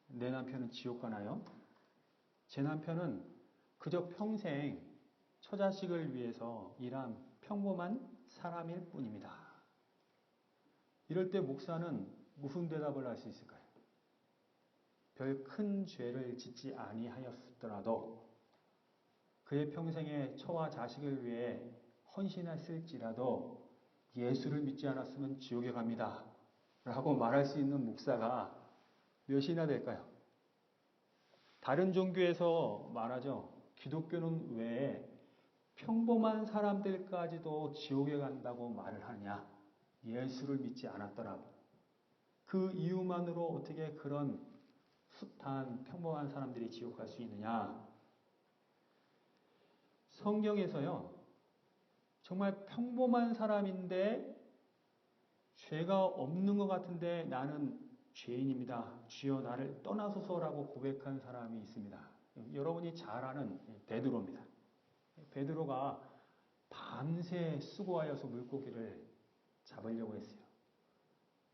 내 남편은 지옥 가나요? 제 남편은 그저 평생 처자식을 위해서 일한 평범한 사람일 뿐입니다. 이럴 때 목사는 무슨 대답을 할 수 있을까요? 별 큰 죄를 짓지 아니하였더라도 그의 평생의 처와 자식을 위해 헌신했을지라도 예수를 믿지 않았으면 지옥에 갑니다. 라고 말할 수 있는 목사가 몇이나 될까요? 다른 종교에서 말하죠. 기독교는 왜 평범한 사람들까지도 지옥에 간다고 말을 하냐? 예수를 믿지 않았더라도. 그 이유만으로 어떻게 그런 숱한 평범한 사람들이 지옥 갈 수 있느냐? 성경에서요. 정말 평범한 사람인데 죄가 없는 것 같은데 나는 죄인입니다. 주여 나를 떠나소서라고 고백한 사람이 있습니다. 여러분이 잘 아는 베드로입니다. 베드로가 밤새 수고하여서 물고기를 잡으려고 했어요.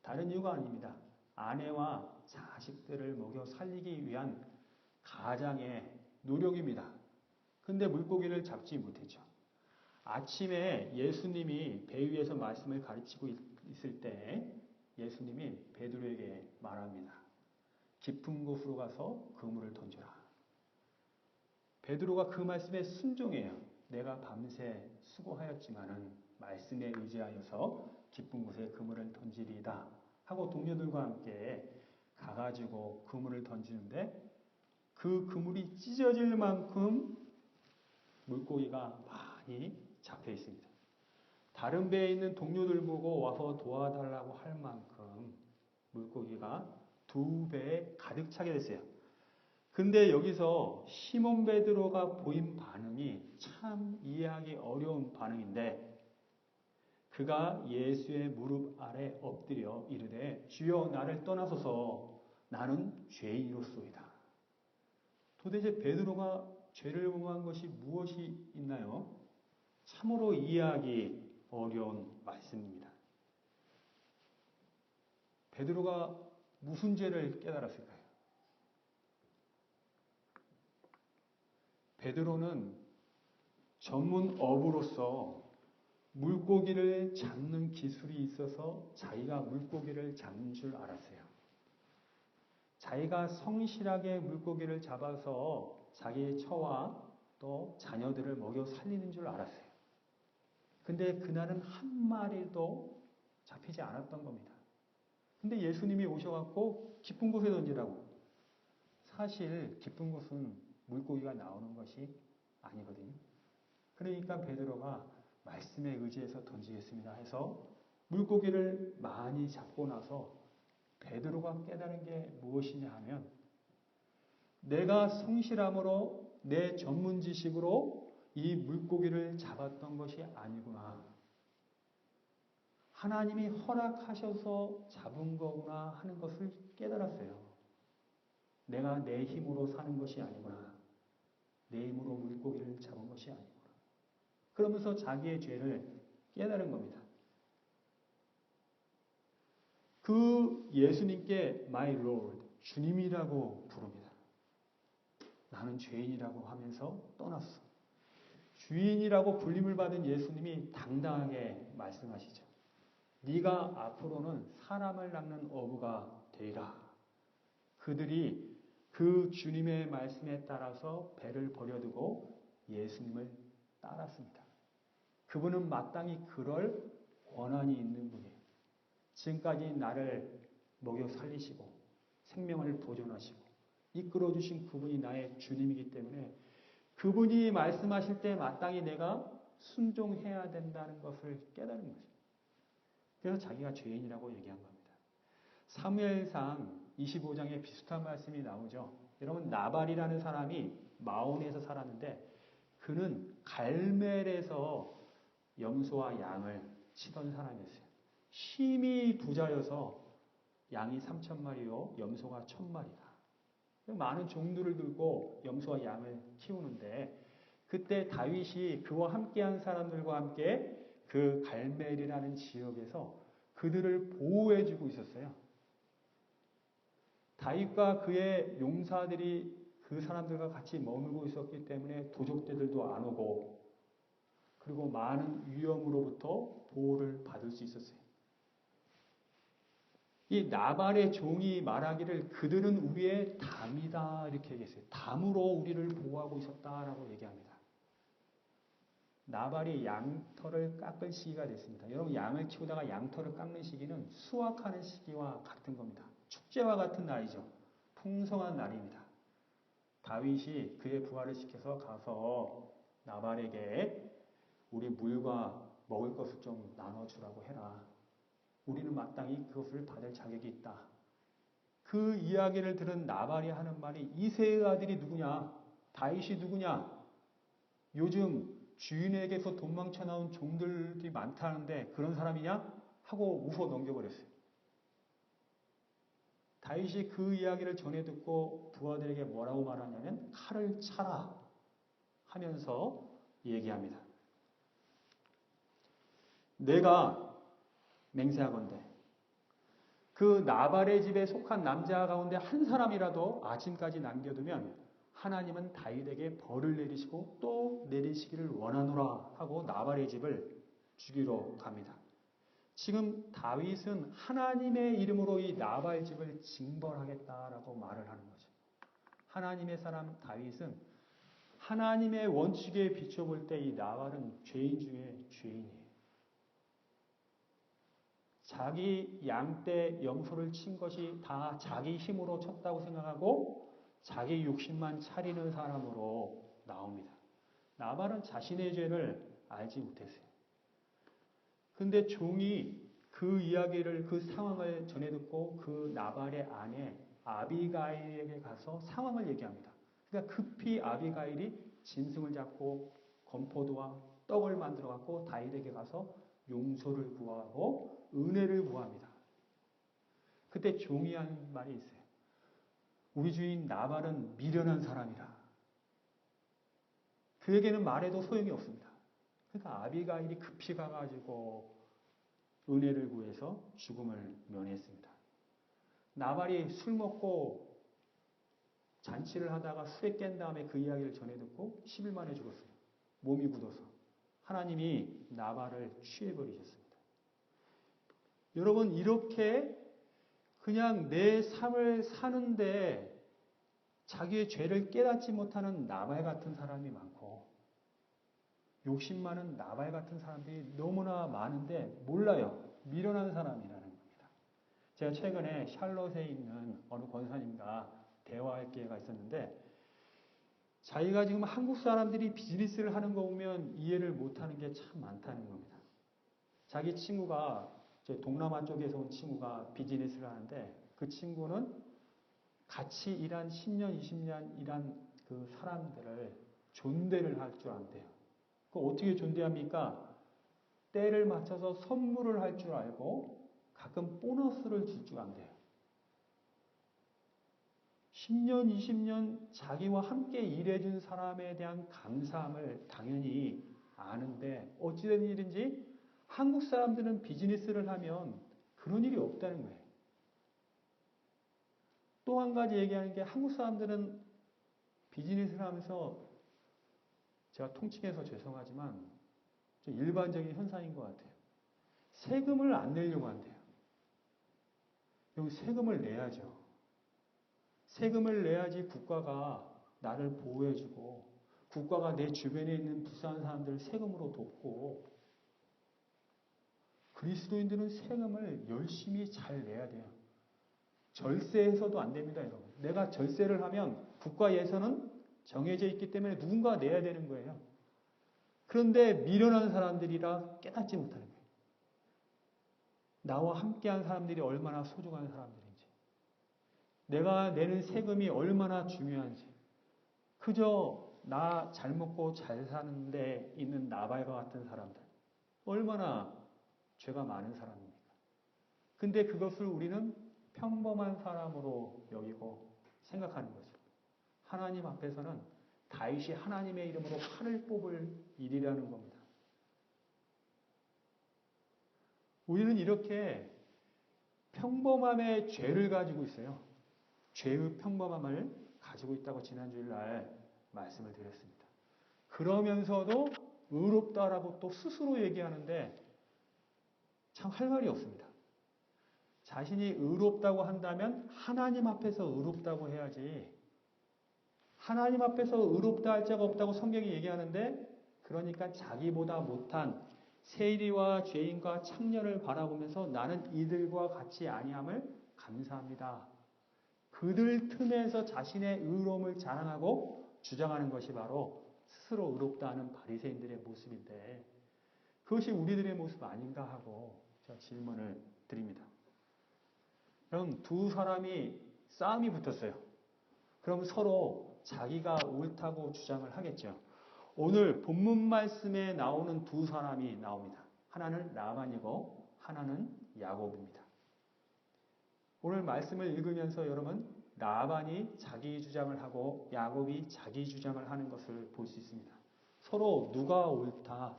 다른 이유가 아닙니다. 아내와 자식들을 먹여 살리기 위한 가장의 노력입니다. 근데 물고기를 잡지 못했죠. 아침에 예수님이 배 위에서 말씀을 가르치고 있을 때 예수님이 베드로에게 말합니다. 깊은 곳으로 가서 그물을 던져라. 베드로가 그 말씀에 순종해요. 내가 밤새 수고하였지만은 말씀에 의지하여서 깊은 곳에 그물을 던지리이다 하고 동료들과 함께 가가지고 그물을 던지는데 그 그물이 찢어질 만큼 물고기가 많이 잡혀 있습니다. 다른 배에 있는 동료들 보고 와서 도와달라고 할 만큼 물고기가 두 배에 가득 차게 됐어요. 근데 여기서 시몬 베드로가 보인 반응이 참 이해하기 어려운 반응인데 그가 예수의 무릎 아래 엎드려 이르되 주여 나를 떠나소서 나는 죄인이로소이다. 도대체 베드로가 죄를 범한 것이 무엇이 있나요? 참으로 이해하기 어려운 말씀입니다. 베드로가 무슨 죄를 깨달았을까요? 베드로는 전문 어부로서 물고기를 잡는 기술이 있어서 자기가 물고기를 잡는 줄 알았어요. 자기가 성실하게 물고기를 잡아서 자기의 처와 또 자녀들을 먹여 살리는 줄 알았어요. 근데 그날은 한 마리도 잡히지 않았던 겁니다. 근데 예수님이 오셔갖고 깊은 곳에 던지라고. 사실 깊은 곳은 물고기가 나오는 것이 아니거든요. 그러니까 베드로가 말씀에 의지해서 던지겠습니다 해서 물고기를 많이 잡고 나서 베드로가 깨달은 게 무엇이냐 하면 내가 성실함으로 내 전문 지식으로 이 물고기를 잡았던 것이 아니구나. 하나님이 허락하셔서 잡은 거구나 하는 것을 깨달았어요. 내가 내 힘으로 사는 것이 아니구나. 내 힘으로 물고기를 잡은 것이 아니구나. 그러면서 자기의 죄를 깨달은 겁니다. 그 예수님께 My Lord, 주님이라고 부릅니다. 나는 죄인이라고 하면서 떠났어. 주인이라고 불림을 받은 예수님이 당당하게 말씀하시죠. 네가 앞으로는 사람을 낚는 어부가 되리라. 그들이 그 주님의 말씀에 따라서 배를 버려두고 예수님을 따랐습니다. 그분은 마땅히 그럴 권한이 있는 분이에요. 지금까지 나를 먹여 살리시고 생명을 보존하시고 이끌어주신 그분이 나의 주님이기 때문에 그분이 말씀하실 때 마땅히 내가 순종해야 된다는 것을 깨달은 거죠. 그래서 자기가 죄인이라고 얘기한 겁니다. 사무엘상 25장에 비슷한 말씀이 나오죠. 여러분 나발이라는 사람이 마온에서 살았는데 그는 갈멜에서 염소와 양을 치던 사람이었어요. 힘이 부자여서 양이 3,000마리요 염소가 1,000마리다. 많은 종들을 들고 염소와 양을 키우는데 그때 다윗이 그와 함께한 사람들과 함께 그 갈멜이라는 지역에서 그들을 보호해주고 있었어요. 다윗과 그의 용사들이 그 사람들과 같이 머물고 있었기 때문에 도적들도 안 오고 그리고 많은 위험으로부터 보호를 받을 수 있었어요. 이 나발의 종이 말하기를 그들은 우리의 담이다 이렇게 얘기했어요. 담으로 우리를 보호하고 있었다라고 얘기합니다. 나발이 양털을 깎을 시기가 됐습니다. 여러분 양을 키우다가 양털을 깎는 시기는 수확하는 시기와 같은 겁니다. 축제와 같은 날이죠. 풍성한 날입니다. 다윗이 그의 부하를 시켜서 가서 나발에게 우리 물과 먹을 것을 좀 나눠주라고 해라. 우리는 마땅히 그것을 받을 자격이 있다. 그 이야기를 들은 나발이 하는 말이 이새의 아들이 누구냐? 다윗이 누구냐? 요즘 주인에게서 도망쳐 나온 종들이 많다는데 그런 사람이냐? 하고 웃어 넘겨버렸어요. 다윗이 그 이야기를 전해 듣고 부하들에게 뭐라고 말하냐면 칼을 차라 하면서 얘기합니다. 내가 맹세하건대 그 나발의 집에 속한 남자 가운데 한 사람이라도 아침까지 남겨두면 하나님은 다윗에게 벌을 내리시고 또 내리시기를 원하노라 하고 나발의 집을 죽이러 갑니다. 지금 다윗은 하나님의 이름으로 이 나발 집을 징벌하겠다라고 말을 하는 거죠. 하나님의 사람 다윗은 하나님의 원칙에 비춰볼 때 이 나발은 죄인 중에 죄인이에요. 자기 양떼 염소를 친 것이 다 자기 힘으로 쳤다고 생각하고 자기 욕심만 차리는 사람으로 나옵니다. 나발은 자신의 죄를 알지 못했어요. 근데 종이 그 이야기를, 그 상황을 전해 듣고 그 나발의 아내 아비가일에게 가서 상황을 얘기합니다. 그러니까 급히 아비가일이 짐승을 잡고 건포도와 떡을 만들어 갖고 다윗에게 가서 용서를 구하고 은혜를 구합니다. 그때 종이 한 말이 있어요. 우리 주인 나발은 미련한 사람이라. 그에게는 말해도 소용이 없습니다. 그러니까 아비가일이 급히 가가지고 은혜를 구해서 죽음을 면했습니다. 나발이 술 먹고 잔치를 하다가 술에 깬 다음에 그 이야기를 전해 듣고 10일 만에 죽었어요. 몸이 굳어서. 하나님이 나발을 취해버리셨습니다. 여러분 이렇게 그냥 내 삶을 사는데 자기의 죄를 깨닫지 못하는 나발 같은 사람이 많고 욕심 많은 나발 같은 사람들이 너무나 많은데 몰라요. 미련한 사람이라는 겁니다. 제가 최근에 샬롯에 있는 어느 권사님과 대화할 기회가 있었는데 자기가 지금 한국 사람들이 비즈니스를 하는 거 보면 이해를 못하는 게 참 많다는 겁니다. 자기 친구가 동남아 쪽에서 온 친구가 비즈니스를 하는데 그 친구는 같이 일한 10년, 20년 일한 그 사람들을 존대를 할 줄 안대요. 그 어떻게 존대합니까? 때를 맞춰서 선물을 할 줄 알고 가끔 보너스를 줄 줄 안대요. 10년, 20년 자기와 함께 일해준 사람에 대한 감사함을 당연히 아는데 어찌된 일인지 한국 사람들은 비즈니스를 하면 그런 일이 없다는 거예요. 또 한 가지 얘기하는 게 한국 사람들은 비즈니스를 하면서 제가 통칭해서 죄송하지만 좀 일반적인 현상인 것 같아요. 세금을 안 내려고 한대요. 여기 세금을 내야죠. 세금을 내야지 국가가 나를 보호해주고 국가가 내 주변에 있는 불쌍한 사람들을 세금으로 돕고 그리스도인들은 세금을 열심히 잘 내야 돼요. 절세해서도 안 됩니다, 여러분. 내가 절세를 하면 국가 예산은 정해져 있기 때문에 누군가 내야 되는 거예요. 그런데 미련한 사람들이라 깨닫지 못하는 거예요. 나와 함께한 사람들이 얼마나 소중한 사람들인지, 내가 내는 세금이 얼마나 중요한지, 그저 나 잘 먹고 잘 사는데 있는 나발과 같은 사람들, 얼마나 죄가 많은 사람입니까? 근데 그것을 우리는 평범한 사람으로 여기고 생각하는 거죠. 하나님 앞에서는 다윗이 하나님의 이름으로 칼을 뽑을 일이라는 겁니다. 우리는 이렇게 평범함의 죄를 가지고 있어요. 죄의 평범함을 가지고 있다고 지난주일 날 말씀을 드렸습니다. 그러면서도 의롭다라고 또 스스로 얘기하는데 참 할 말이 없습니다. 자신이 의롭다고 한다면 하나님 앞에서 의롭다고 해야지. 하나님 앞에서 의롭다 할 자가 없다고 성경이 얘기하는데 그러니까 자기보다 못한 세리와 죄인과 창녀를 바라보면서 나는 이들과 같이 아니함을 감사합니다. 그들 틈에서 자신의 의로움을 자랑하고 주장하는 것이 바로 스스로 의롭다 하는 바리새인들의 모습인데 그것이 우리들의 모습 아닌가 하고 제가 질문을 드립니다. 그럼 두 사람이 싸움이 붙었어요. 그럼 서로 자기가 옳다고 주장을 하겠죠. 오늘 본문 말씀에 나오는 두 사람이 나옵니다. 하나는 라반이고 하나는 야곱입니다. 오늘 말씀을 읽으면서 여러분 라반이 자기 주장을 하고 야곱이 자기 주장을 하는 것을 볼 수 있습니다. 서로 누가 옳다.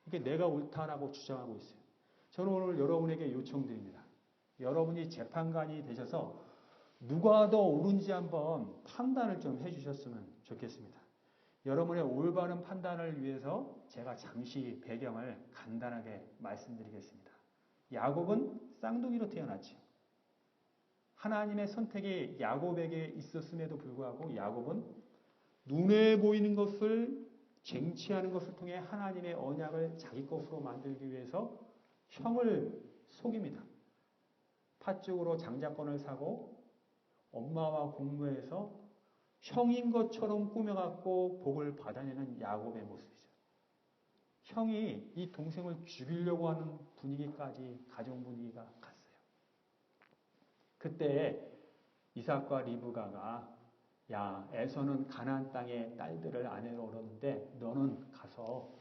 이게 내가 옳다라고 주장하고 있어요. 저는 오늘 여러분에게 요청드립니다. 여러분이 재판관이 되셔서 누가 더 옳은지 한번 판단을 좀 해주셨으면 좋겠습니다. 여러분의 올바른 판단을 위해서 제가 잠시 배경을 간단하게 말씀드리겠습니다. 야곱은 쌍둥이로 태어났죠. 하나님의 선택이 야곱에게 있었음에도 불구하고 야곱은 눈에 보이는 것을 쟁취하는 것을 통해 하나님의 언약을 자기 것으로 만들기 위해서 형을 속입니다. 팥죽으로 장자권을 사고 엄마와 공모해서 형인 것처럼 꾸며갖고 복을 받아내는 야곱의 모습이죠. 형이 이 동생을 죽이려고 하는 분위기까지 가정 분위기가 갔어요. 그때 이삭과 리브가가 야 에서는 가나안 땅의 딸들을 아내로 얻었는데 너는 가서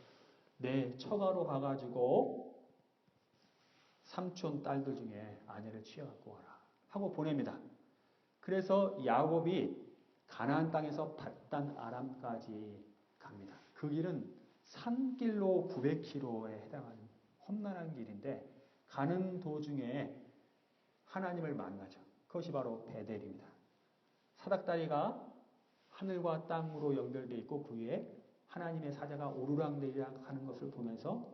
내 처가로 가가지고 삼촌 딸들 중에 아내를 취해갖고 와라 하고 보냅니다. 그래서 야곱이 가나안 땅에서 밧단 아람까지 갑니다. 그 길은 산길로 900km에 해당하는 험난한 길인데 가는 도중에 하나님을 만나죠. 그것이 바로 베델입니다. 사닥다리가 하늘과 땅으로 연결되어 있고 그 위에 하나님의 사자가 오르락내리락 하는 것을 보면서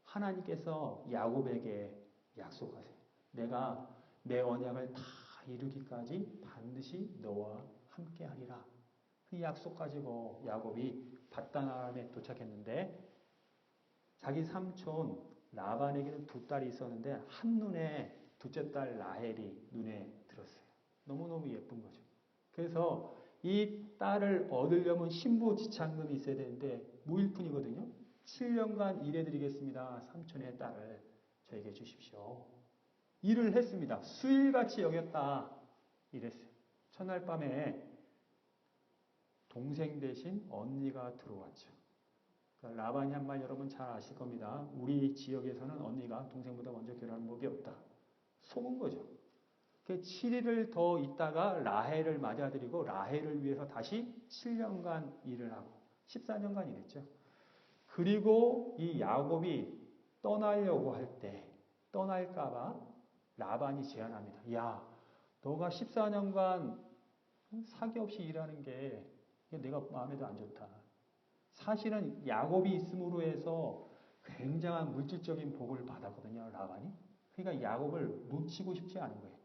하나님께서 야곱에게 약속하세요. 내가 내 언약을 다 이루기까지 반드시 너와 함께하리라. 그 약속 가지고 야곱이 밧단 아람에 도착했는데 자기 삼촌 라반에게는 두 딸이 있었는데 한눈에 둘째 딸 라헬이 눈에 들었어요. 너무너무 예쁜 거죠. 그래서 이 딸을 얻으려면 신부지참금이 있어야 되는데 무일푼이거든요. 7년간 일해드리겠습니다. 삼촌의 딸을 저에게 주십시오. 일을 했습니다. 수일같이 여겼다. 이랬어요. 첫날 밤에 동생 대신 언니가 들어왔죠. 그러니까 라반이 한 말 여러분 잘 아실 겁니다. 우리 지역에서는 언니가 동생보다 먼저 결혼한 법이 없다. 속은 거죠. 7일을 더 있다가 라헬을 맞아들이고 라헬을 위해서 다시 7년간 일을 하고 14년간 일했죠. 그리고 이 야곱이 떠나려고 할 때 떠날까봐 라반이 제안합니다. 야, 너가 14년간 사기 없이 일하는 게 내가 마음에도 안 좋다. 사실은 야곱이 있음으로 해서 굉장한 물질적인 복을 받았거든요. 라반이. 그러니까 야곱을 놓치고 싶지 않은 거예요.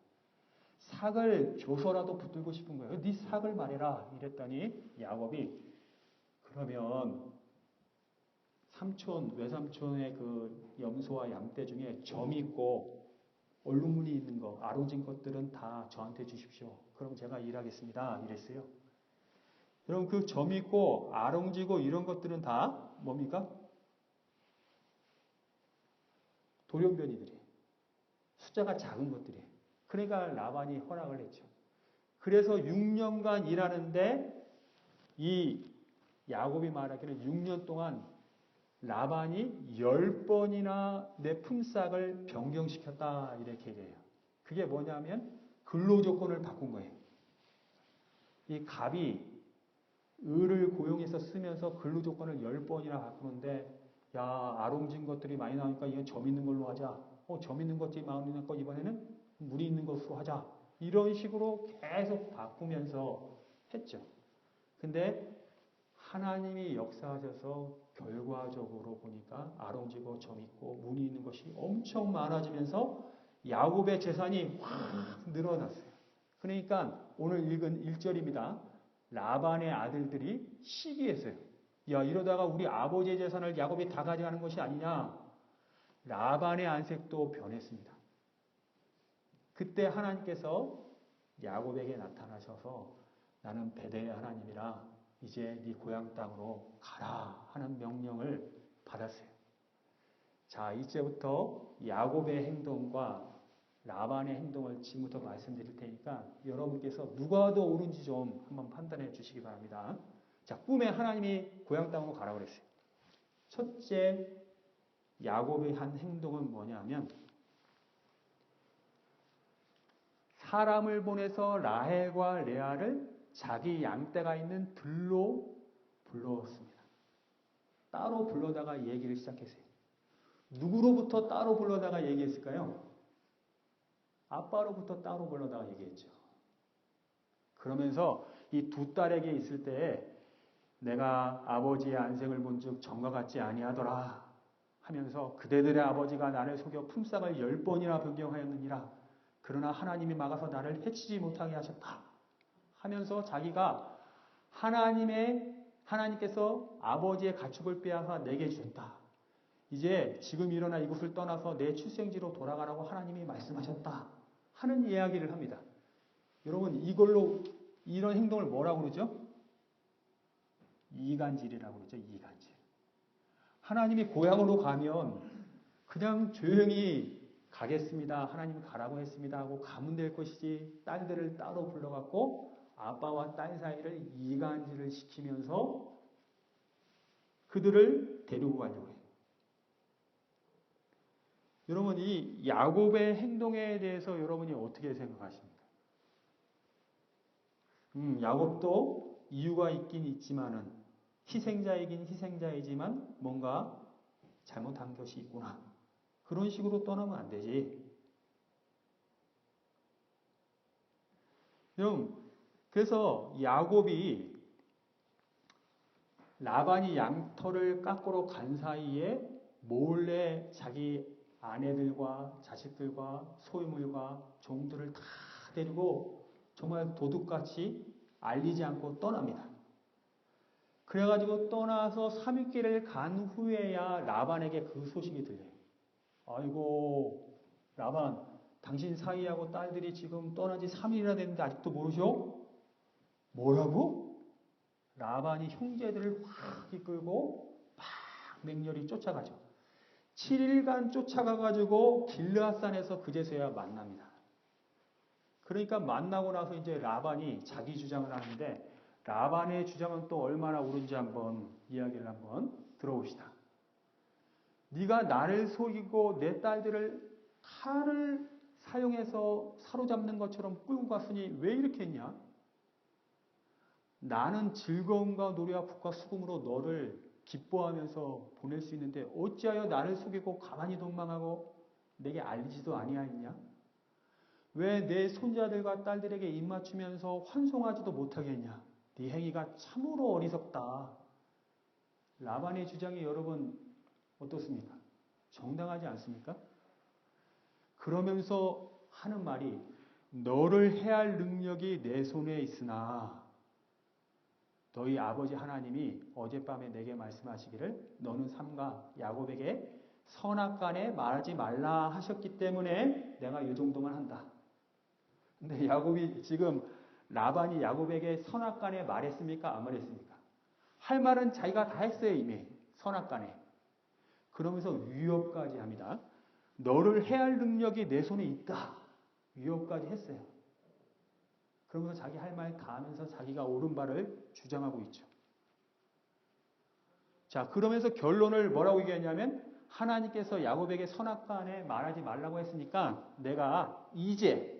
삭을 줘서라도 붙들고 싶은 거예요. 네 삭을 말해라. 이랬더니 야곱이 그러면 삼촌, 외삼촌의 그 염소와 양떼 중에 점 있고 얼룩무늬 있는 거, 아롱진 것들은 다 저한테 주십시오. 그럼 제가 일하겠습니다. 이랬어요. 여러분 그 점 있고 아롱지고 이런 것들은 다 뭡니까? 돌연변이들이에요. 숫자가 작은 것들이에요. 그러니까 라반이 허락을 했죠. 그래서 6년간 일하는데 이 야곱이 말하기는 6년 동안 라반이 10번이나 내 품삯을 변경시켰다 이렇게 얘기해요. 그게 뭐냐면 근로조건을 바꾼 거예요. 이 갑이 을을 고용해서 쓰면서 근로조건을 10번이나 바꾸는데 야 아롱진 것들이 많이 나오니까 이건 점 있는 걸로 하자. 점 있는 것들이 많으니까 이번에는 물이 있는 것으로 하자. 이런 식으로 계속 바꾸면서 했죠. 근데 하나님이 역사하셔서 결과적으로 보니까 아롱지고 점 있고 문이 있는 것이 엄청 많아지면서 야곱의 재산이 확 늘어났어요. 그러니까 오늘 읽은 1절입니다. 라반의 아들들이 시기했어요. 야, 이러다가 우리 아버지의 재산을 야곱이 다 가져가는 것이 아니냐. 라반의 안색도 변했습니다. 그때 하나님께서 야곱에게 나타나셔서 나는 베델의 하나님이라 이제 네 고향 땅으로 가라 하는 명령을 받았어요. 자, 이제부터 야곱의 행동과 라반의 행동을 지금부터 말씀드릴 테니까 여러분께서 누가 더 옳은지 좀 한번 판단해 주시기 바랍니다. 자, 꿈에 하나님이 고향 땅으로 가라고 그랬어요. 첫째, 야곱의 한 행동은 뭐냐면 사람을 보내서 라헬과 레아를 자기 양떼가 있는 들로 불러왔습니다. 따로 불러다가 얘기를 시작했어요. 누구로부터 따로 불러다가 얘기했을까요? 아빠로부터 따로 불러다가 얘기했죠. 그러면서 이 두 딸에게 있을 때에 내가 아버지의 안색을 본즉 전과 같지 아니하더라 하면서 그대들의 아버지가 나를 속여 품삯을 10번이나 변경하였느니라. 그러나 하나님이 막아서 나를 해치지 못하게 하셨다 하면서 자기가 하나님께서 아버지의 가축을 빼앗아 내게 주셨다. 이제 지금 일어나 이곳을 떠나서 내 출생지로 돌아가라고 하나님이 말씀하셨다 하는 이야기를 합니다. 여러분, 이걸로 이런 행동을 뭐라고 그러죠? 이간질이라고 그러죠. 이간질. 하나님이 고향으로 가면 그냥 조용히 가겠습니다. 하나님 가라고 했습니다 하고 가면 될 것이지 딸들을 따로 불러갖고 아빠와 딸 사이를 이간질을 시키면서 그들을 데리고 가려고 해요. 여러분, 이 야곱의 행동에 대해서 여러분이 어떻게 생각하십니까? 야곱도 이유가 있긴 있지만은 희생자이긴 희생자이지만 뭔가 잘못한 것이 있구나. 그런 식으로 떠나면 안 되지. 여러분, 그래서 야곱이 라반이 양털을 깎으러 간 사이에 몰래 자기 아내들과 자식들과 소유물과 종들을 다 데리고 정말 도둑같이 알리지 않고 떠납니다. 그래가지고 떠나서 3일길을 간 후에야 라반에게 그 소식이 들려요. 아이고, 라반, 당신 사위하고 딸들이 지금 떠난 지 3일이나 됐는데 아직도 모르셔? 뭐라고? 라반이 형제들을 확 이끌고 막 맹렬히 쫓아가죠. 7일간 쫓아가가지고 길르앗산에서 그제서야 만납니다. 그러니까 만나고 나서 이제 라반이 자기 주장을 하는데 라반의 주장은 또 얼마나 옳은지 한번 이야기를 한번 들어봅시다. 네가 나를 속이고 내 딸들을 칼을 사용해서 사로잡는 것처럼 끌고 갔으니 왜 이렇게 했냐? 나는 즐거움과 노래와 북과 수금으로 너를 기뻐하면서 보낼 수 있는데 어찌하여 나를 속이고 가만히 도망하고 내게 알리지도 아니하였냐? 왜 내 손자들과 딸들에게 입맞추면서 환송하지도 못하겠냐? 네 행위가 참으로 어리석다. 라반의 주장이 여러분 어떻습니까? 정당하지 않습니까? 그러면서 하는 말이 너를 해할 능력이 내 손에 있으나 너희 아버지 하나님이 어젯밤에 내게 말씀하시기를 너는 삼가 야곱에게 선악간에 말하지 말라 하셨기 때문에 내가 이 정도만 한다. 근데 야곱이 지금 라반이 야곱에게 선악간에 말했습니까? 안 말했습니까? 할 말은 자기가 다 했어요. 이미 선악간에. 그러면서 위협까지 합니다. 너를 해할 능력이 내 손에 있다. 위협까지 했어요. 그러면서 자기 할 말 다 하면서 자기가 옳은 바를 주장하고 있죠. 자, 그러면서 결론을 뭐라고 얘기하냐면 하나님께서 야곱에게 선악간에 말하지 말라고 했으니까 내가 이제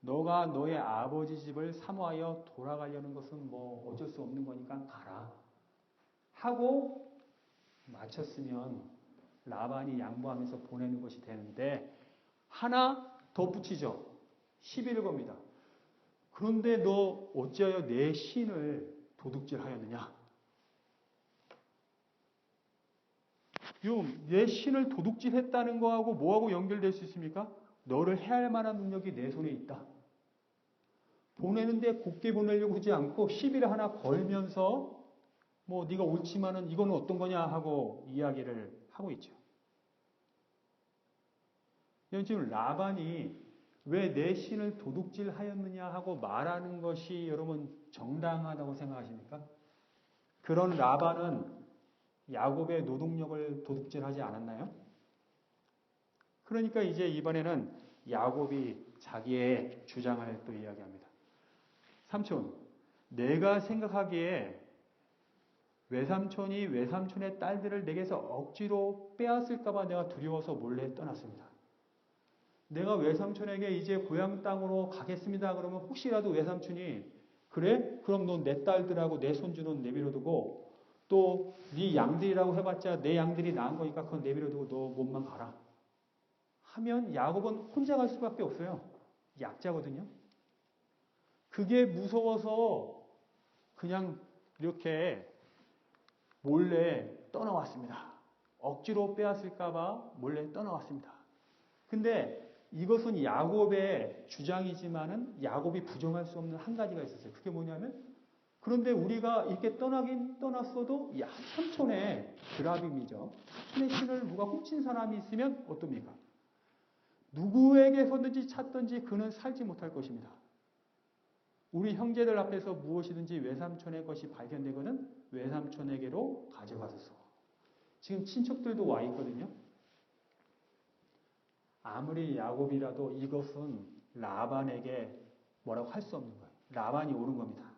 너가 너의 아버지 집을 사모하여 돌아가려는 것은 뭐 어쩔 수 없는 거니까 가라. 하고 마쳤으면 라반이 양보하면서 보내는 것이 되는데 하나 덧붙이죠. 시비를 겁니다. 그런데 너 어찌하여 내 신을 도둑질하였느냐? 내 신을 도둑질했다는 거하고 뭐하고 연결될 수 있습니까? 너를 해할 만한 능력이 내 손에 있다. 보내는데 곱게 보내려고 하지 않고 시비를 하나 걸면서 뭐 네가 옳지만은 이거는 어떤 거냐 하고 이야기를 하고 있죠. 지금 라반이 왜 내 신을 도둑질하였느냐 하고 말하는 것이 여러분 정당하다고 생각하십니까? 그런 라반은 야곱의 노동력을 도둑질하지 않았나요? 그러니까 이제 이번에는 야곱이 자기의 주장을 또 이야기합니다. 삼촌, 내가 생각하기에 외삼촌이 외삼촌의 딸들을 내게서 억지로 빼앗을까봐 내가 두려워서 몰래 떠났습니다. 내가 외삼촌에게 이제 고향 땅으로 가겠습니다. 그러면 혹시라도 외삼촌이 그래? 그럼 너 내 딸들하고 내 손주는 내버려두고 또 네 양들이라고 해봤자 내 양들이 낳은 거니까 그건 내버려두고 너 몸만 가라. 하면 야곱은 혼자 갈 수밖에 없어요. 약자거든요. 그게 무서워서 그냥 이렇게 몰래 떠나왔습니다. 억지로 빼앗을까봐 몰래 떠나왔습니다. 근데 이것은 야곱의 주장이지만은 야곱이 부정할 수 없는 한 가지가 있었어요. 그게 뭐냐면 그런데 우리가 이렇게 떠나긴 떠났어도 삼촌의 드라빔이죠. 삼촌의 신을 누가 훔친 사람이 있으면 어떻습니까? 누구에게서든지 찾든지 그는 살지 못할 것입니다. 우리 형제들 앞에서 무엇이든지 외삼촌의 것이 발견되거든 외삼촌에게로 가져가소서. 지금 친척들도 와 있거든요. 아무리 야곱이라도 이것은 라반에게 뭐라고 할 수 없는 거예요. 라반이 옳은 겁니다.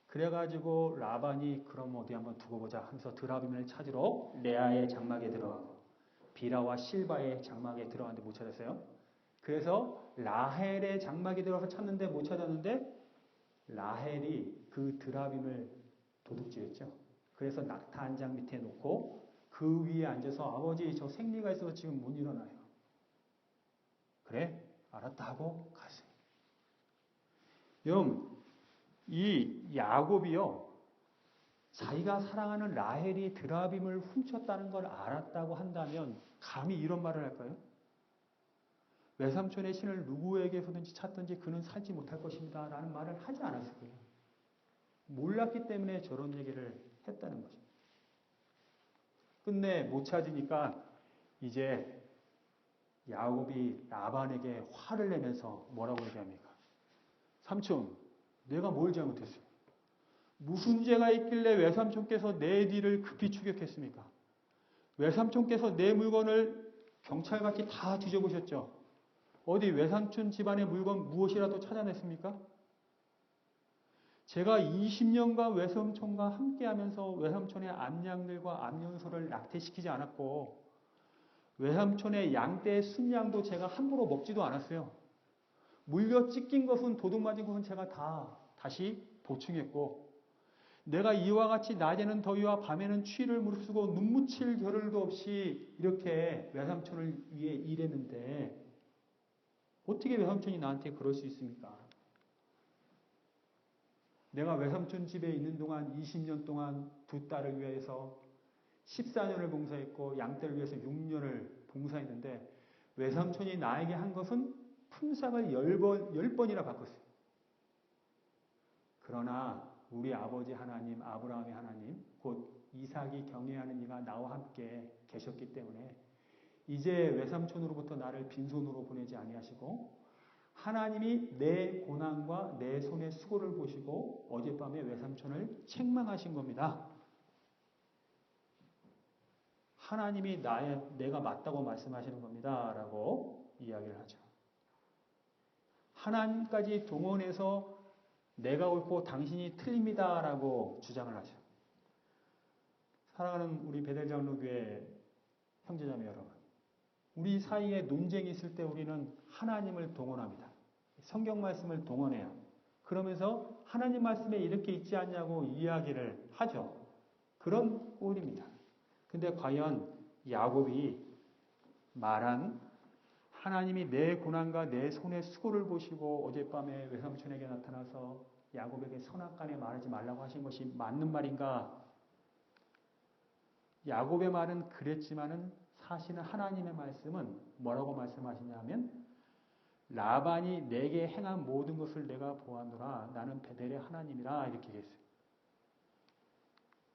그래가지고 라반이 그럼 어디 한번 두고 보자 하면서 드라빔을 찾으러 레아의 장막에 들어가고 비라와 실바의 장막에 들어갔는데 못 찾았어요. 그래서 라헬의 장막에 들어가서 찾는데 못 찾았는데 라헬이 그 드라빔을 도둑질했죠. 그래서 낙타 한 장 밑에 놓고 그 위에 앉아서 아버지 저 생리가 있어서 지금 못 일어나요. 그래? 알았다 하고 갔어요. 여러분 이 야곱이요. 자기가 사랑하는 라헬이 드라빔을 훔쳤다는 걸 알았다고 한다면 감히 이런 말을 할까요? 외삼촌의 신을 누구에게서든지 찾든지 그는 살지 못할 것입니다. 라는 말을 하지 않았을 거예요. 몰랐기 때문에 저런 얘기를 했다는 거죠. 끝내 못 찾으니까 이제 야곱이 라반에게 화를 내면서 뭐라고 얘기합니까? 삼촌, 내가 뭘 잘못했어요? 무슨 죄가 있길래 외삼촌께서 내 뒤를 급히 추격했습니까? 외삼촌께서 내 물건을 경찰같이 다 뒤져보셨죠? 어디 외삼촌 집안의 물건 무엇이라도 찾아냈습니까? 제가 20년간 외삼촌과 함께하면서 외삼촌의 암양들과 암연소를 낙태시키지 않았고 외삼촌의 양떼의 순양도 제가 함부로 먹지도 않았어요. 물려 찢긴 것은 도둑 맞은 것은 제가 다 다시 보충했고 내가 이와 같이 낮에는 더위와 밤에는 추위를 무릅쓰고 눈 묻힐 겨를도 없이 이렇게 외삼촌을 위해 일했는데 어떻게 외삼촌이 나한테 그럴 수 있습니까? 내가 외삼촌 집에 있는 동안 20년 동안 두 딸을 위해서 14년을 봉사했고 양떼를 위해서 6년을 봉사했는데 외삼촌이 나에게 한 것은 품삯을 10번이나 바꿨어요. 그러나 우리 아버지 하나님, 아브라함의 하나님, 곧 이삭이 경외하는 이가 나와 함께 계셨기 때문에 이제 외삼촌으로부터 나를 빈손으로 보내지 아니하시고 하나님이 내 고난과 내 손의 수고를 보시고 어젯밤에 외삼촌을 책망하신 겁니다. 하나님이 내가 맞다고 말씀하시는 겁니다. 라고 이야기를 하죠. 하나님까지 동원해서 내가 옳고 당신이 틀립니다. 라고 주장을 하죠. 사랑하는 우리 베델장로교회 형제자매 여러분. 우리 사이에 논쟁이 있을 때 우리는 하나님을 동원합니다. 성경 말씀을 동원해요. 그러면서 하나님 말씀에 이렇게 있지 않냐고 이야기를 하죠. 그런 꼴입니다. 근데 과연 야곱이 말한 하나님이 내 고난과 내 손의 수고를 보시고 어젯밤에 외삼촌에게 나타나서 야곱에게 선악간에 말하지 말라고 하신 것이 맞는 말인가? 야곱의 말은 그랬지만은 사실은 하나님의 말씀은 뭐라고 말씀하시냐면 라반이 내게 행한 모든 것을 내가 보았노라. 나는 베델의 하나님이라 이렇게 얘기했어요.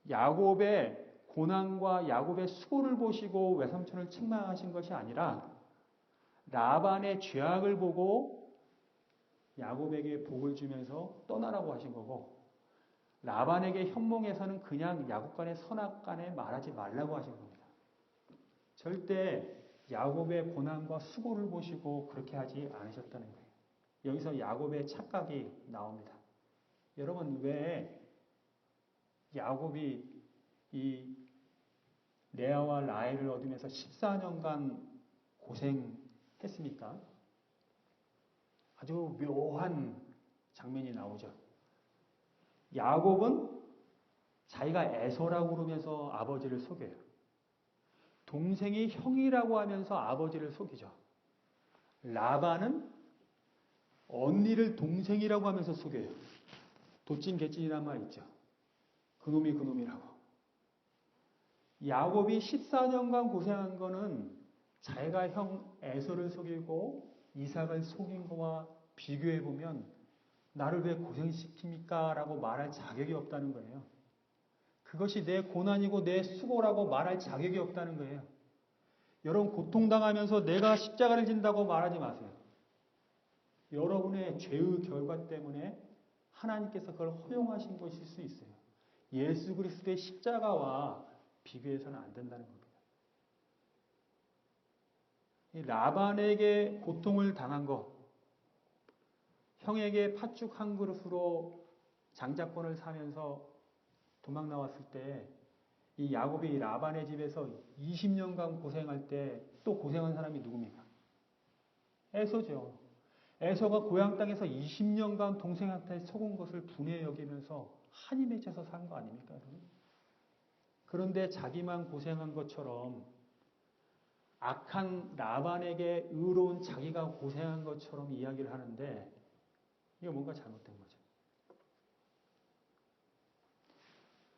야곱의 고난과 야곱의 수고를 보시고 외삼촌을 책망하신 것이 아니라 라반의 죄악을 보고 야곱에게 복을 주면서 떠나라고 하신 거고 라반에게 현몽에서는 그냥 야곱 간의 선악간에 말하지 말라고 하신 겁니다. 절대 야곱의 고난과 수고를 보시고 그렇게 하지 않으셨다는 거예요. 여기서 야곱의 착각이 나옵니다. 여러분 왜 야곱이 이 레아와 라헬을 얻으면서 14년간 고생했습니까? 아주 묘한 장면이 나오죠. 야곱은 자기가 에서라고 그러면서 아버지를 속여요. 동생이 형이라고 하면서 아버지를 속이죠. 라반은 언니를 동생이라고 하면서 속여요. 도찐개찐이란 말 있죠. 그놈이 그놈이라고. 야곱이 14년간 고생한 거는 자기가 형 에서를 속이고 이삭을 속인 거와 비교해보면 나를 왜 고생시킵니까? 라고 말할 자격이 없다는 거예요. 그것이 내 고난이고 내 수고라고 말할 자격이 없다는 거예요. 여러분 고통당하면서 내가 십자가를 진다고 말하지 마세요. 여러분의 죄의 결과 때문에 하나님께서 그걸 허용하신 것일 수 있어요. 예수 그리스도의 십자가와 비교해서는 안 된다는 겁니다. 이 라반에게 고통을 당한 것, 형에게 팥죽 한 그릇으로 장자권을 사면서 도망 나왔을 때 이 야곱이 라반의 집에서 20년간 고생할 때 또 고생한 사람이 누굽니까? 에서죠. 에서가 고향 땅에서 20년간 동생한테 속은 것을 분해 여기면서 한이 맺혀서 산 거 아닙니까? 그런데 자기만 고생한 것처럼 악한 라반에게 의로운 자기가 고생한 것처럼 이야기를 하는데 이거 뭔가 잘못된 거죠.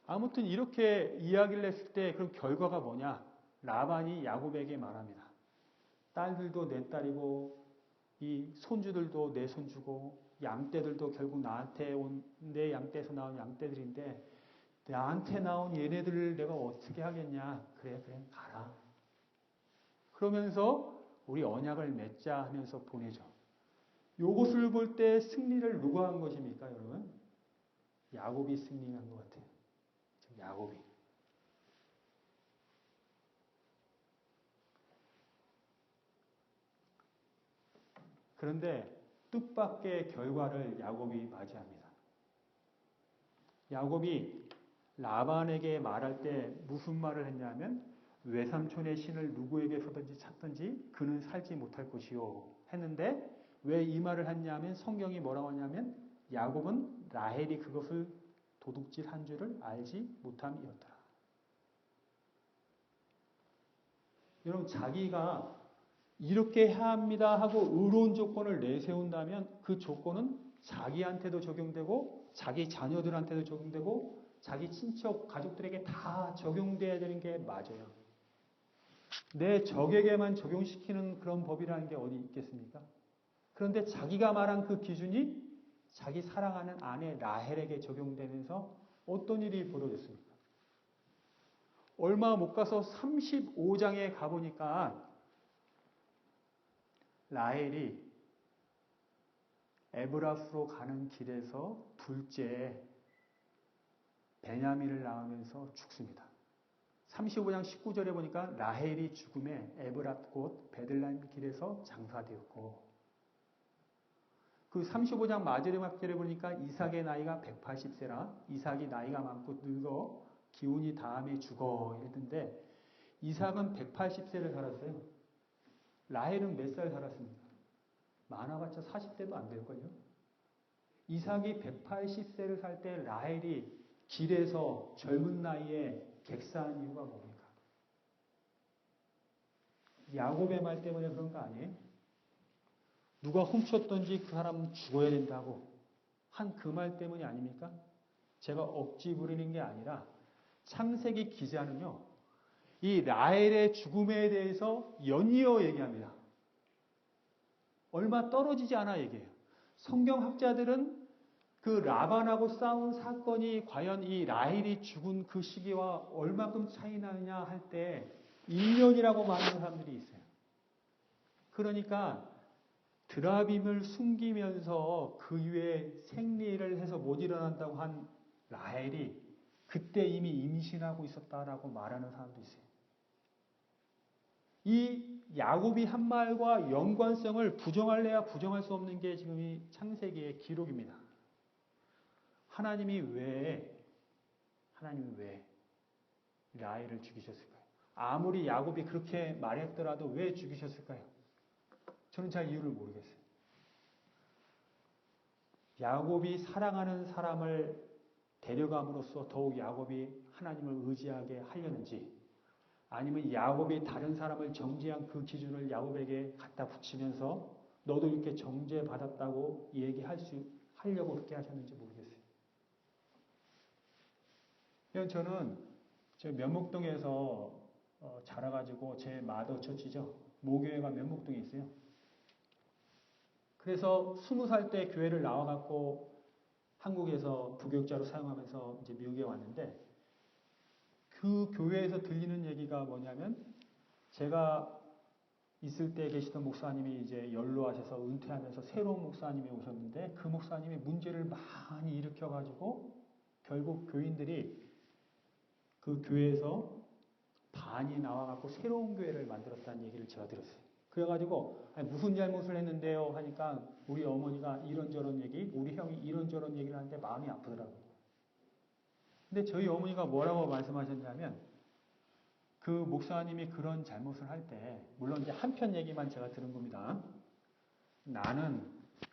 아무튼 이렇게 이야기를 했을 때 그럼 결과가 뭐냐? 라반이 야곱에게 말합니다. 딸들도 내 딸이고 이 손주들도 내 손주고 양떼들도 결국 나한테 온 내 양떼에서 나온 양떼들인데 나한테 나온 얘네들을 내가 어떻게 하겠냐? 그래 가라. 그러면서 우리 언약을 맺자 하면서 보내죠. 요것을 볼 때 승리를 누가 한 것입니까, 여러분? 야곱이 승리한 것 같아요. 야곱이. 그런데 뜻밖의 결과를 야곱이 맞이합니다. 야곱이 라반에게 말할 때 무슨 말을 했냐면 외삼촌의 신을 누구에게서든지 찾든지 그는 살지 못할 것이요 했는데 왜 이 말을 했냐면 성경이 뭐라고 하냐면 야곱은 라헬이 그것을 도둑질한 줄을 알지 못함이었더라. 여러분 자기가 이렇게 해야 합니다 하고 의로운 조건을 내세운다면 그 조건은 자기한테도 적용되고 자기 자녀들한테도 적용되고 자기 친척 가족들에게 다 적용돼야 되는 게 맞아요. 내 적에게만 적용시키는 그런 법이라는 게 어디 있겠습니까? 그런데 자기가 말한 그 기준이 자기 사랑하는 아내 라헬에게 적용되면서 어떤 일이 벌어졌습니까? 얼마 못 가서 35장에 가보니까 라헬이 에브라스로 가는 길에서 둘째 베냐민을 낳으면서 죽습니다. 35장 19절에 보니까 라헬이 죽음에 에브랏 곧 베들레헴 길에서 장사되었고 그 35장 마지막절에 보니까 이삭의 나이가 180세라 이삭이 나이가 많고 늙어 기운이 다함에 죽어 이랬는데 이삭은 180세를 살았어요. 라헬은 몇 살 살았습니까? 많아봤자 40대도 안 될걸요. 이삭이 180세를 살 때 라헬이 길에서 젊은 나이에 객사한 이유가 뭡니까? 야곱의 말 때문에 그런 거 아니에요? 누가 훔쳤든지 그 사람은 죽어야 된다고 한 그 말 때문이 아닙니까? 제가 억지 부리는 게 아니라 창세기 기자는요, 이 라헬의 죽음에 대해서 연이어 얘기합니다. 얼마 떨어지지 않아 얘기해요. 성경학자들은 그 라반하고 싸운 사건이 과연 이 라헬이 죽은 그 시기와 얼마큼 차이 나느냐 할 때 1년이라고 말하는 사람들이 있어요. 그러니까 드라빔을 숨기면서 그 이후에 생리를 해서 못 일어난다고 한 라헬이 그때 이미 임신하고 있었다라고 말하는 사람도 있어요. 이 야곱이 한 말과 연관성을 부정할래야 부정할 수 없는 게 지금 이 창세기의 기록입니다. 하나님이 왜 라헬을 죽이셨을까요? 아무리 야곱이 그렇게 말했더라도 왜 죽이셨을까요? 저는 잘 이유를 모르겠어요. 야곱이 사랑하는 사람을 데려감으로써 더욱 야곱이 하나님을 의지하게 하려는지, 아니면 야곱이 다른 사람을 정죄한 그 기준을 야곱에게 갖다 붙이면서 너도 이렇게 정죄받았다고 하려고 그렇게 하셨는지 모르겠어요. 저는 면목동에서 자라가지고 제 마더 처치죠. 모교회가 면목동에 있어요. 그래서 20살 때 교회를 나와갖고 한국에서 부교육자로 사용하면서 이제 미국에 왔는데, 그 교회에서 들리는 얘기가 뭐냐면, 제가 있을 때 계시던 목사님이 이제 연로하셔서 은퇴하면서 새로운 목사님이 오셨는데, 그 목사님이 문제를 많이 일으켜가지고 결국 교인들이 그 교회에서 반이 나와갖고 새로운 교회를 만들었다는 얘기를 제가 들었어요. 그래가지고 무슨 잘못을 했는데요 하니까 우리 어머니가 이런저런 얘기, 우리 형이 이런저런 얘기를 하는데 마음이 아프더라고요. 근데 저희 어머니가 뭐라고 말씀하셨냐면, 그 목사님이 그런 잘못을 할 때, 물론 이제 한편 얘기만 제가 들은 겁니다. 나는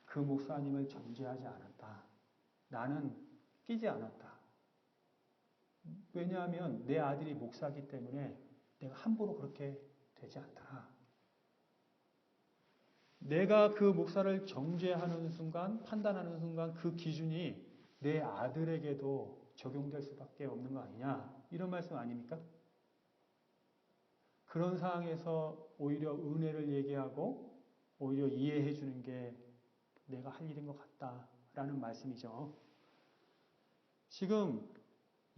그 목사님을 정죄하지 않았다. 나는 끼지 않았다. 왜냐하면 내 아들이 목사이기 때문에 내가 함부로 그렇게 되지 않다. 내가 그 목사를 정죄하는 순간, 판단하는 순간 그 기준이 내 아들에게도 적용될 수밖에 없는 거 아니냐. 이런 말씀 아닙니까? 그런 상황에서 오히려 은혜를 얘기하고 오히려 이해해 주는 게 내가 할 일인 것 같다라는 말씀이죠. 지금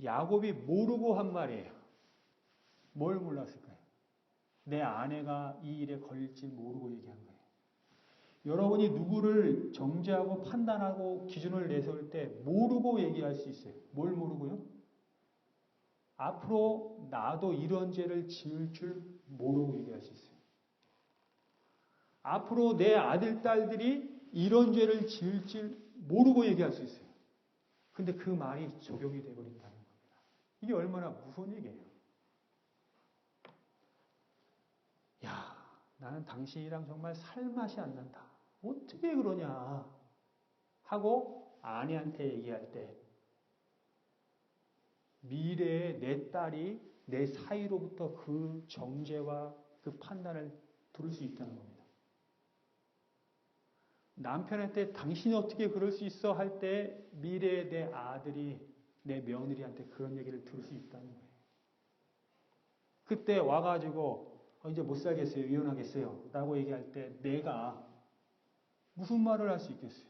야곱이 모르고 한 말이에요. 뭘 몰랐을까요? 내 아내가 이 일에 걸릴지 모르고 얘기한 거예요. 여러분이 누구를 정죄하고 판단하고 기준을 내세울 때 모르고 얘기할 수 있어요. 뭘 모르고요? 앞으로 나도 이런 죄를 지을 줄 모르고 얘기할 수 있어요. 앞으로 내 아들, 딸들이 이런 죄를 지을 줄 모르고 얘기할 수 있어요. 근데 그 말이 적용이 되어버린다는 겁니다. 이게 얼마나 무서운 얘기예요. 야, 나는 당신이랑 정말 살맛이 안 난다. 어떻게 그러냐 하고 아내한테 얘기할 때 미래에 내 딸이 내 사이로부터 그 정죄와 그 판단을 들을 수 있다는 겁니다. 남편한테 당신이 어떻게 그럴 수 있어 할 때 미래에 내 아들이 내 며느리한테 그런 얘기를 들을 수 있다는 거예요. 그때 와가지고 이제 못 살겠어요. 이혼하겠어요. 라고 얘기할 때 내가 무슨 말을 할 수 있겠어요?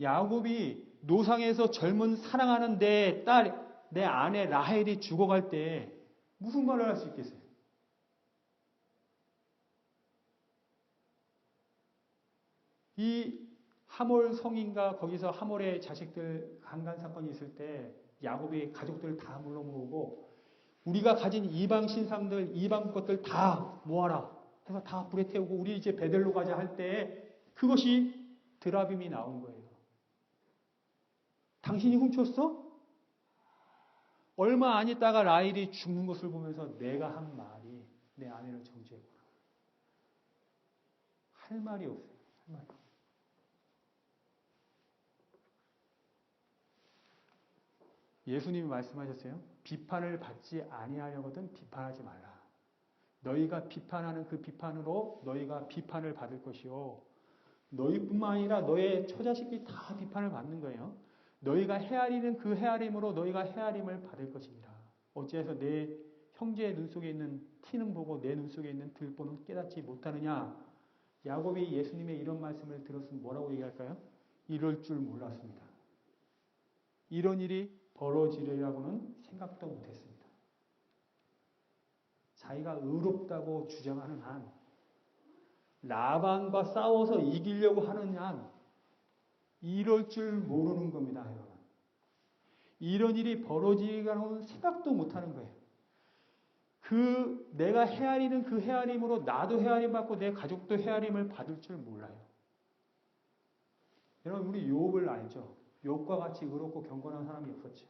야곱이 노상에서 젊은 사랑하는 내 딸, 내 아내 라헬이 죽어갈 때 무슨 말을 할 수 있겠어요? 이 하몰 성인가 거기서 하몰의 자식들 강간 사건이 있을 때 야곱이 가족들 다 물러 모으고 우리가 가진 이방 신상들, 이방 것들 다 모아라. 해서 다 불에 태우고 우리 이제 베델로 가자 할 때 그것이 드라빔이 나온 거예요. 당신이 훔쳤어? 얼마 안 있다가 라헬이 죽는 것을 보면서 내가 한 말이 내 아내를 정죄했구나. 할 말이 없어요. 할 말이. 예수님이 말씀하셨어요. 비판을 받지 아니하려거든 비판하지 말라. 너희가 비판하는 그 비판으로 너희가 비판을 받을 것이요. 너희뿐만 아니라 너의 처자식이 다 비판을 받는 거예요. 너희가 헤아리는 그 헤아림으로 너희가 헤아림을 받을 것입니다. 어찌해서 내 형제의 눈 속에 있는 티는 보고 내 눈 속에 있는 들보는 깨닫지 못하느냐. 야곱이 예수님의 이런 말씀을 들었으면 뭐라고 얘기할까요? 이럴 줄 몰랐습니다. 이런 일이 벌어지리라고는 생각도 못했습니다. 자기가 의롭다고 주장하는 한, 라반과 싸워서 이기려고 하는 한, 이럴 줄 모르는 겁니다, 여러분. 이런 일이 벌어지리라고는 생각도 못하는 거예요. 내가 헤아리는 그 헤아림으로 나도 헤아림 받고 내 가족도 헤아림을 받을 줄 몰라요. 여러분, 우리 욥을 알죠? 욥과 같이 의롭고 경건한 사람이 없었죠.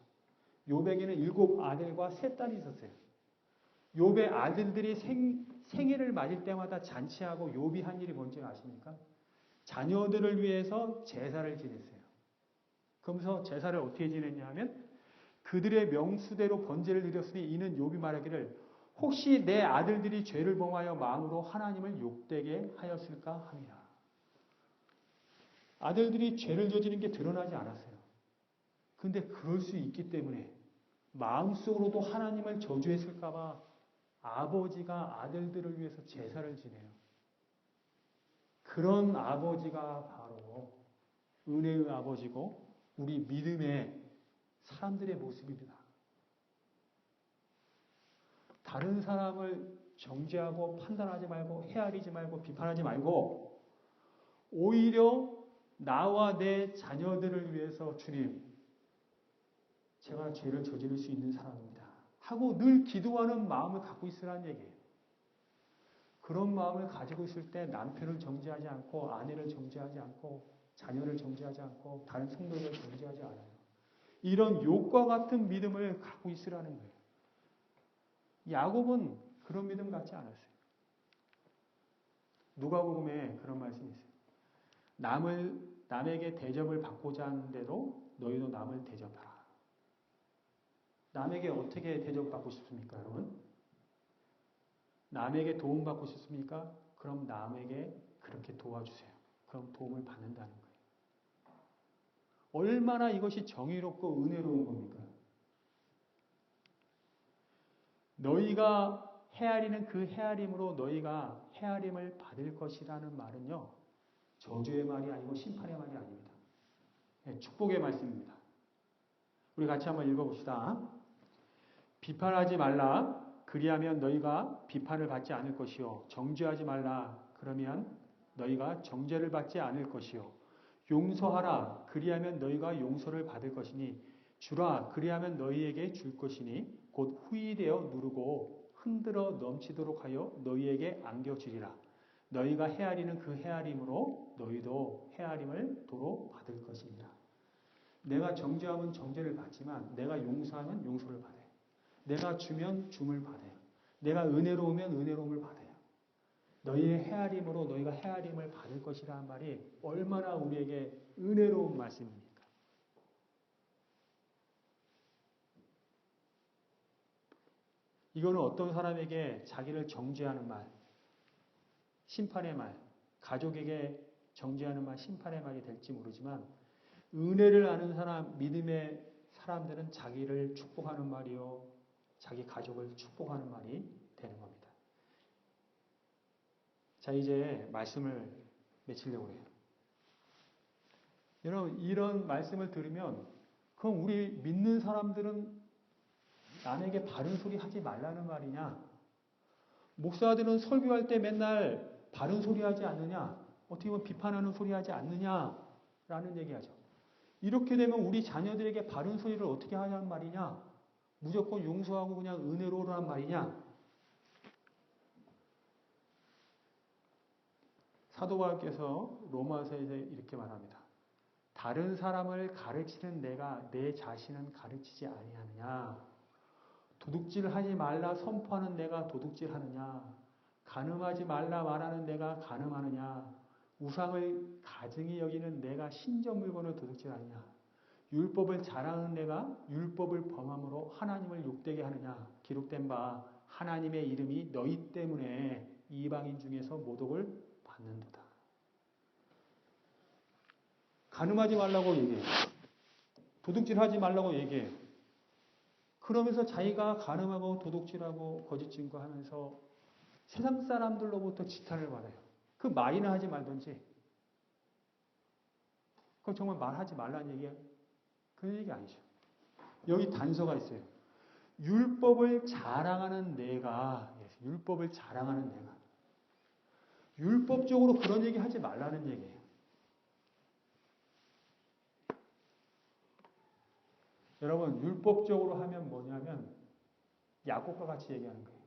욥에게는 7 아들과 3 딸이 있었어요. 욥의 아들들이 생일을 맞을 때마다 잔치하고 욥이 한 일이 뭔지 아십니까? 자녀들을 위해서 제사를 지냈어요. 그러면서 제사를 어떻게 지냈냐 하면 그들의 명수대로 번제를 드렸으니 이는 욥이 말하기를 혹시 내 아들들이 죄를 범하여 마음으로 하나님을 욕되게 하였을까 합니다. 아들들이 죄를 저지른 게 드러나지 않았어요. 근데 그럴 수 있기 때문에 마음속으로도 하나님을 저주했을까 봐 아버지가 아들들을 위해서 제사를 지내요. 그런 아버지가 바로 은혜의 아버지고 우리 믿음의 사람들의 모습입니다. 다른 사람을 정죄하고 판단하지 말고 헤아리지 말고 비판하지 말고 오히려 나와 내 자녀들을 위해서 주님, 제가 죄를 저지를 수 있는 사람입니다. 하고 늘 기도하는 마음을 갖고 있으라는 얘기예요. 그런 마음을 가지고 있을 때 남편을 정죄하지 않고 아내를 정죄하지 않고 자녀를 정죄하지 않고 다른 성도를 정죄하지 않아요. 이런 욥과 같은 믿음을 갖고 있으라는 거예요. 야곱은 그런 믿음 갖지 않았어요. 누가복음에 그런 말씀이 있어요. 남에게 대접을 받고자 하는데도 너희도 남을 대접하라. 남에게 어떻게 대접받고 싶습니까, 여러분? 남에게 도움받고 싶습니까? 그럼 남에게 그렇게 도와주세요. 그럼 도움을 받는다는 거예요. 얼마나 이것이 정의롭고 은혜로운 겁니까? 너희가 헤아리는 그 헤아림으로 너희가 헤아림을 받을 것이라는 말은요. 저주의 말이 아니고 심판의 말이 아닙니다. 네, 축복의 말씀입니다. 우리 같이 한번 읽어봅시다. 비판하지 말라. 그리하면 너희가 비판을 받지 않을 것이요. 정죄하지 말라. 그러면 너희가 정죄를 받지 않을 것이요. 용서하라. 그리하면 너희가 용서를 받을 것이니 주라. 그리하면 너희에게 줄 것이니 곧 후이되어 누르고 흔들어 넘치도록 하여 너희에게 안겨주리라. 너희가 헤아리는 그 헤아림으로 너희도 헤아림을 도로 받을 것입니다. 내가 정죄하면 정죄를 받지만 내가 용서하면 용서를 받아요. 내가 주면 줌을 받아요. 내가 은혜로우면 은혜로움을 받아요. 너희의 헤아림으로 너희가 헤아림을 받을 것이라는 말이 얼마나 우리에게 은혜로운 말씀입니까? 이거는 어떤 사람에게 자기를 정죄하는 말, 심판의 말, 가족에게 정죄하는 말, 심판의 말이 될지 모르지만 은혜를 아는 사람, 믿음의 사람들은 자기를 축복하는 말이요, 자기 가족을 축복하는 말이 되는 겁니다. 자, 이제 말씀을 맺히려고 해요. 여러분, 이런 말씀을 들으면 그럼 우리 믿는 사람들은 남에게 바른 소리 하지 말라는 말이냐? 목사들은 설교할 때 맨날 바른 소리 하지 않느냐? 어떻게 보면 비판하는 소리 하지 않느냐? 라는 얘기하죠. 이렇게 되면 우리 자녀들에게 바른 소리를 어떻게 하냐는 말이냐? 무조건 용서하고 그냥 은혜로라는 말이냐? 사도 바울께서 로마서에서 이렇게 말합니다. 다른 사람을 가르치는 내가 내 자신은 가르치지 아니하느냐? 도둑질하지 말라 선포하는 내가 도둑질하느냐? 간음하지 말라 말하는 내가 간음하느냐? 우상을 가증히 여기는 내가 신전 물건을 도둑질하느냐? 율법을 자랑하는 내가 율법을 범함으로 하나님을 욕되게 하느냐? 기록된 바 하나님의 이름이 너희 때문에 이방인 중에서 모독을 받는도다. 간음하지 말라고 얘기해요. 도둑질하지 말라고 얘기해요. 그러면서 자기가 간음하고 도둑질하고 거짓 증거하면서 세상 사람들로부터 지탄을 받아요. 그 말이나 하지 말든지. 그건 정말 말하지 말라는 얘기야. 그런 얘기 아니죠. 여기 단서가 있어요. 율법을 자랑하는 내가, 율법을 자랑하는 내가. 율법적으로 그런 얘기 하지 말라는 얘기예요. 여러분, 율법적으로 하면 뭐냐면 야곱과 같이 얘기하는 거예요.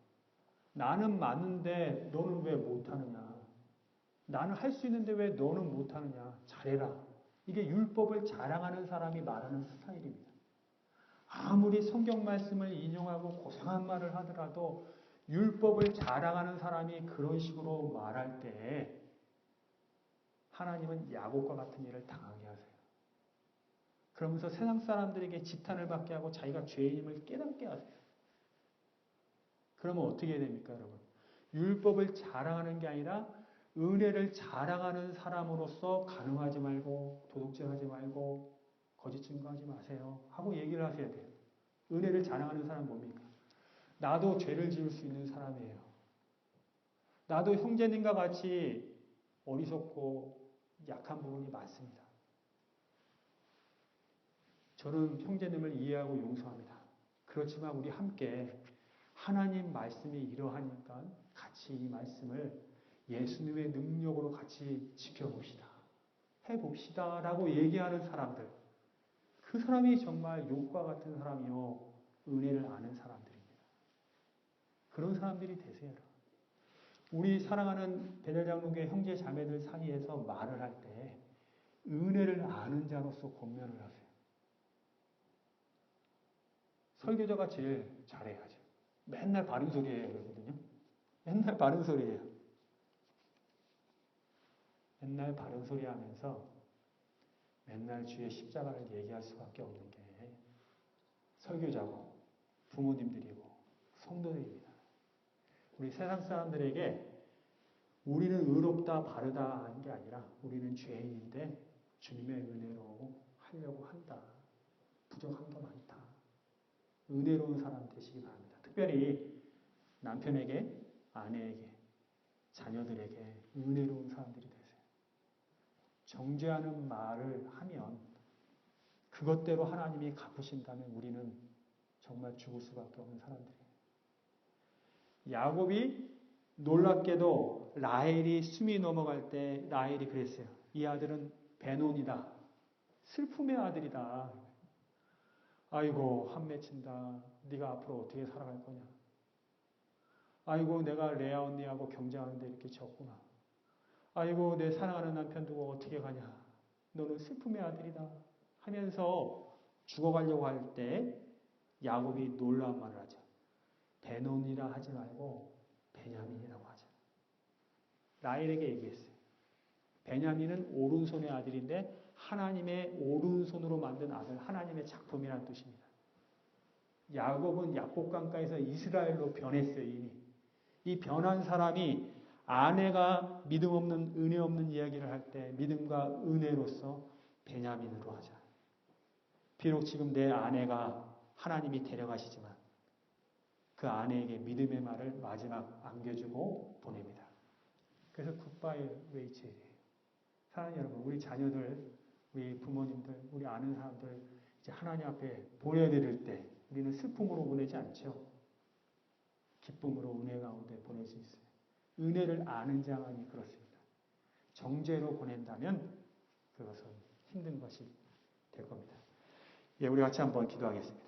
나는 맞는데 너는 왜 못하느냐. 나는 할 수 있는데 왜 너는 못하느냐. 잘해라. 이게 율법을 자랑하는 사람이 말하는 스타일입니다. 아무리 성경 말씀을 인용하고 고상한 말을 하더라도 율법을 자랑하는 사람이 그런 식으로 말할 때 하나님은 야곱과 같은 일을 당하게 하세요. 그러면서 세상 사람들에게 지탄을 받게 하고 자기가 죄인임을 깨닫게 하세요. 그러면 어떻게 해야 됩니까, 여러분? 율법을 자랑하는 게 아니라 은혜를 자랑하는 사람으로서 간음하지 말고 도둑질하지 말고 거짓 증거하지 마세요 하고 얘기를 하셔야 돼요. 은혜를 자랑하는 사람은 뭡니까? 나도 죄를 지을 수 있는 사람이에요. 나도 형제님과 같이 어리석고 약한 부분이 많습니다. 저는 형제님을 이해하고 용서합니다. 그렇지만 우리 함께 하나님 말씀이 이러하니까 같이 이 말씀을 예수님의 능력으로 같이 지켜봅시다. 해봅시다. 라고 얘기하는 사람들. 그 사람이 정말 욥과 같은 사람이요. 은혜를 아는 사람들입니다. 그런 사람들이 되세요. 우리 사랑하는 베델장로교회 형제 자매들 사이에서 말을 할 때 은혜를 아는 자로서 권면을 하세요. 설교자가 제일 잘해야죠. 맨날 바른 소리예요. 그러거든요. 맨날 바른 소리예요. 맨날 바른 소리 하면서 맨날 주의 십자가를 얘기할 수밖에 없는 게 설교자고 부모님들이고 성도들입니다. 우리 세상 사람들에게 우리는 의롭다 바르다 하는 게 아니라 우리는 죄인인데 주님의 은혜로 하려고 한다. 부족한 게 많다. 은혜로운 사람 되시기 바랍니다. 특별히 남편에게, 아내에게, 자녀들에게 은혜로운 사람들이 되세요. 정죄하는 말을 하면 그것대로 하나님이 갚으신다면 우리는 정말 죽을 수밖에 없는 사람들이에요. 야곱이 놀랍게도 라헬이 숨이 넘어갈 때 라헬이 그랬어요. 이 아들은 베논이다. 슬픔의 아들이다. 아이고 한 맺힌다. 네가 앞으로 어떻게 살아갈 거냐. 아이고 내가 레아 언니하고 경쟁하는데 이렇게 졌구나. 아이고 내 사랑하는 남편 두고 어떻게 가냐. 너는 슬픔의 아들이다. 하면서 죽어가려고 할 때 야곱이 놀라운 말을 하죠. 베논이라 하지 말고 베냐민이라고 하죠. 라헬에게 얘기했어요. 베냐민은 오른손의 아들인데 하나님의 오른손으로 만든 아들, 하나님의 작품이라는 뜻입니다. 야곱은 약복강가에서 이스라엘로 변했어요. 이미. 이 변한 사람이 아내가 믿음 없는 은혜 없는 이야기를 할 때 믿음과 은혜로서 베냐민으로 하자. 비록 지금 내 아내가 하나님이 데려가시지만 그 아내에게 믿음의 말을 마지막 안겨주고 보냅니다. 그래서 굿바이 레이첼이에요. 사랑하는 여러분, 우리 자녀들, 우리 부모님들, 우리 아는 사람들 이제 하나님 앞에 보내드릴 때 우리는 슬픔으로 보내지 않죠. 기쁨으로 은혜 가운데 보낼 수 있어요. 은혜를 아는 자만이 그렇습니다. 정죄로 보낸다면 그것은 힘든 것이 될 겁니다. 예, 우리 같이 한번 기도하겠습니다.